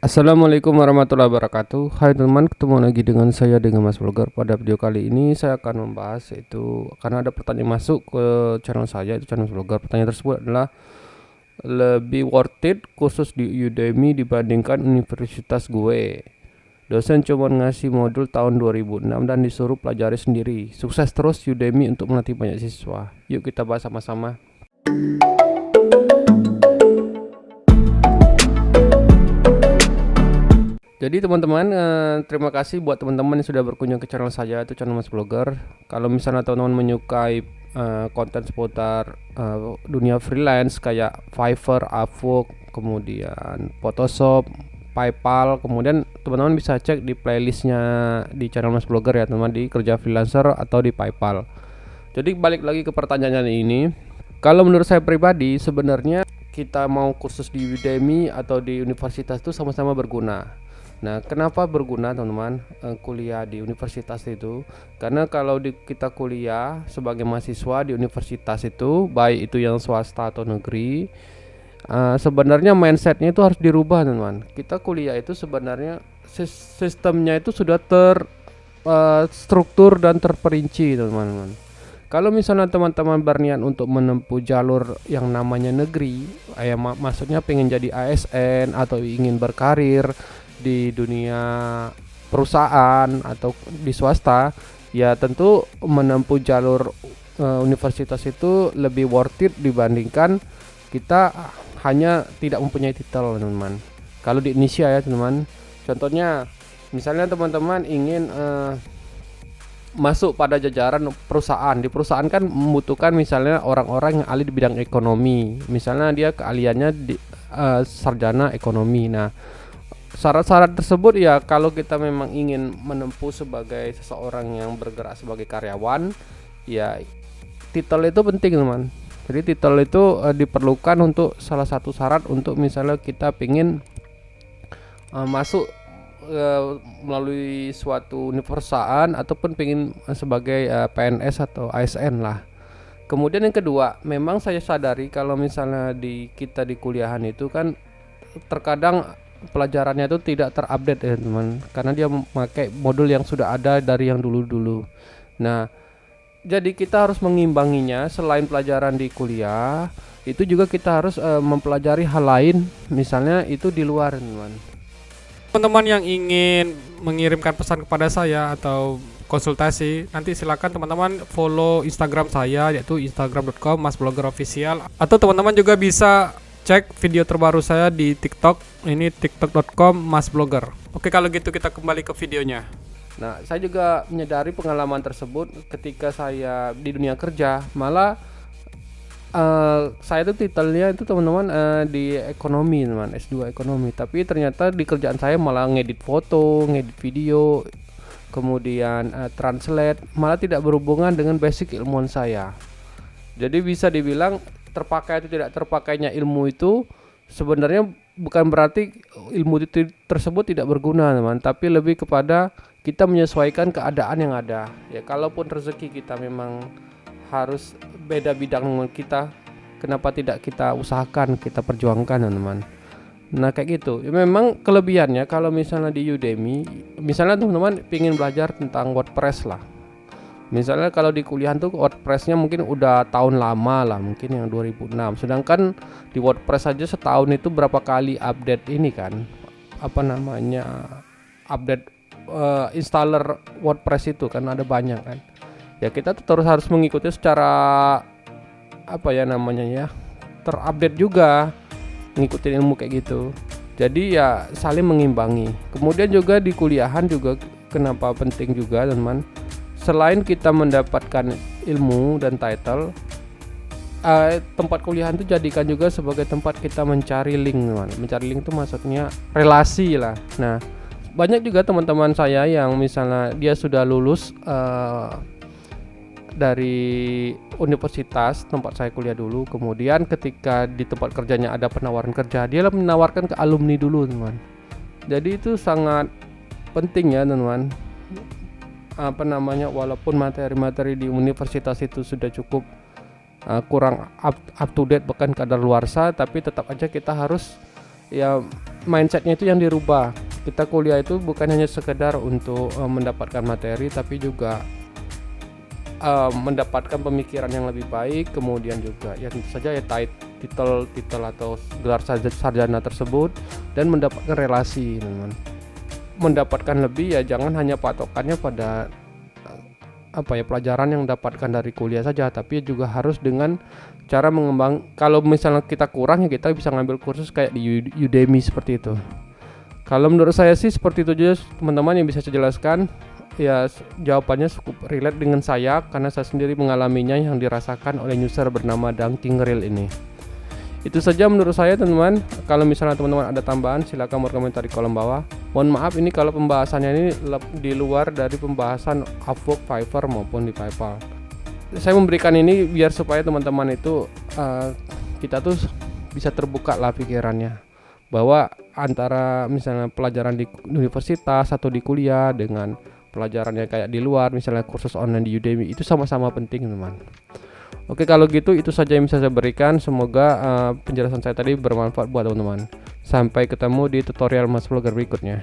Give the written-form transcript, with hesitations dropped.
Assalamualaikum warahmatullahi wabarakatuh. Hai teman, ketemu lagi dengan saya dengan Mas Vlogger. Pada video kali ini saya akan membahas itu karena ada pertanyaan masuk ke channel saya, itu channel Mas Vlogger. Pertanyaan tersebut adalah lebih worth it kursus di Udemy dibandingkan universitas gue. Dosen cuma ngasih modul tahun 2006 dan disuruh pelajari sendiri. Sukses terus Udemy untuk melatih banyak siswa. Yuk kita bahas sama-sama. Jadi teman-teman, terima kasih buat teman-teman yang sudah berkunjung ke channel saya, itu channel Mas Blogger. Kalau misalnya teman-teman menyukai konten seputar dunia freelance kayak Fiverr, Upwork, kemudian Photoshop, PayPal, kemudian teman-teman bisa cek di playlistnya di channel Mas Blogger ya teman-teman, di kerja freelancer atau di PayPal. Jadi balik lagi ke pertanyaan ini, kalau menurut saya pribadi sebenarnya kita mau kursus di Udemy atau di universitas itu sama-sama berguna. Nah, kenapa berguna teman-teman kuliah di universitas itu? Karena kalau kita kuliah sebagai mahasiswa di universitas itu, baik itu yang swasta atau negeri, sebenarnya mindsetnya itu harus dirubah teman-teman. Kita kuliah itu sebenarnya sistemnya itu sudah terstruktur dan terperinci teman-teman. Kalau misalnya teman-teman berniat untuk menempuh jalur yang namanya negeri, maksudnya pengen jadi ASN atau ingin berkarir di dunia perusahaan atau di swasta, ya tentu menempuh jalur universitas itu lebih worth it dibandingkan kita hanya tidak mempunyai titel teman-teman. Kalau di Indonesia ya teman-teman, contohnya misalnya teman-teman ingin masuk pada jajaran perusahaan. Di perusahaan kan membutuhkan misalnya orang-orang yang ahli di bidang ekonomi, misalnya dia keahliannya di sarjana ekonomi. Nah, syarat-syarat tersebut ya kalau kita memang ingin menempuh sebagai seseorang yang bergerak sebagai karyawan, ya titel itu penting teman. Jadi titel itu diperlukan untuk salah satu syarat untuk misalnya kita ingin masuk melalui suatu perusahaan ataupun ingin sebagai PNS atau ASN lah. Kemudian yang kedua, memang saya sadari kalau misalnya kita di kuliahan itu kan terkadang pelajarannya itu tidak terupdate ya teman, karena dia memakai modul yang sudah ada dari yang dulu-dulu. Nah, jadi kita harus mengimbanginya. Selain pelajaran di kuliah, itu juga kita harus mempelajari hal lain, misalnya itu di luar teman. Teman-teman yang ingin mengirimkan pesan kepada saya atau konsultasi, nanti silakan teman-teman follow Instagram saya, yaitu instagram.com/masbloggerofficial, atau teman-teman juga bisa cek video terbaru saya di TikTok, ini tiktok.com/masblogger. Oke, kalau gitu kita kembali ke videonya. Nah, saya juga menyadari pengalaman tersebut ketika saya di dunia kerja, malah saya tuh titelnya itu teman-teman di ekonomi teman, S2 ekonomi, tapi ternyata di kerjaan saya malah ngedit foto, ngedit video, kemudian translate, malah tidak berhubungan dengan basic ilmuwan saya. Jadi bisa dibilang terpakai atau tidak terpakainya ilmu itu sebenarnya bukan berarti ilmu tersebut tidak berguna teman, tapi lebih kepada kita menyesuaikan keadaan yang ada. Ya kalaupun rezeki kita memang harus beda bidang dengan kita, kenapa tidak kita usahakan, kita perjuangkan teman-teman. Nah kayak gitu ya, memang kelebihannya kalau misalnya di Udemy, misalnya teman-teman ingin belajar tentang WordPress lah, misalnya kalau di kuliahan tuh WordPressnya mungkin udah tahun lama lah, mungkin yang 2006, sedangkan di WordPress saja setahun itu berapa kali update ini kan, apa namanya, update installer WordPress itu kan ada banyak kan. Ya kita tuh terus harus mengikuti secara apa ya namanya ya, terupdate juga, ngikutin ilmu kayak gitu. Jadi ya saling mengimbangi. Kemudian juga di kuliahan juga kenapa penting juga teman, selain kita mendapatkan ilmu dan title, tempat kuliahan itu jadikan juga sebagai tempat kita mencari link teman. Mencari link itu maksudnya relasi lah. Nah banyak juga teman-teman saya yang misalnya dia sudah lulus dari universitas tempat saya kuliah dulu, kemudian ketika di tempat kerjanya ada penawaran kerja, dia menawarkan ke alumni dulu teman. Jadi itu sangat penting ya teman, apa namanya, walaupun materi-materi di universitas itu sudah cukup kurang up to date bahkan kadaluarsa, tapi tetap aja kita harus ya mindsetnya itu yang dirubah. Kita kuliah itu bukan hanya sekedar untuk mendapatkan materi, tapi juga mendapatkan pemikiran yang lebih baik, kemudian juga ya tentu saja ya titel atau gelar sarjana tersebut, dan mendapatkan relasi, teman. Mendapatkan lebih ya jangan hanya patokannya pada pelajaran yang dapatkan dari kuliah saja, tapi juga harus dengan cara mengembang. Kalau misalnya kita kurang ya kita bisa ngambil kursus kayak di Udemy seperti itu. Kalau menurut saya sih seperti itu aja, teman-teman, yang bisa saya jelaskan. Ya jawabannya cukup relate dengan saya karena saya sendiri mengalaminya yang dirasakan oleh user bernama Dunking Real ini. Itu saja menurut saya, teman-teman. Kalau misalnya teman-teman ada tambahan silakan berkomentar di kolom bawah. Mohon maaf ini kalau pembahasannya ini di luar dari pembahasan Upwork, Fiverr maupun di PayPal. Saya memberikan ini biar supaya teman-teman itu kita tuh bisa terbuka lah pikirannya, bahwa antara misalnya pelajaran di universitas atau di kuliah dengan pelajarannya kayak di luar, misalnya kursus online di Udemy, itu sama-sama penting, teman. Oke, kalau gitu itu saja yang bisa saya berikan. Semoga penjelasan saya tadi bermanfaat buat teman-teman. Sampai ketemu di tutorial Mas Vlogger berikutnya.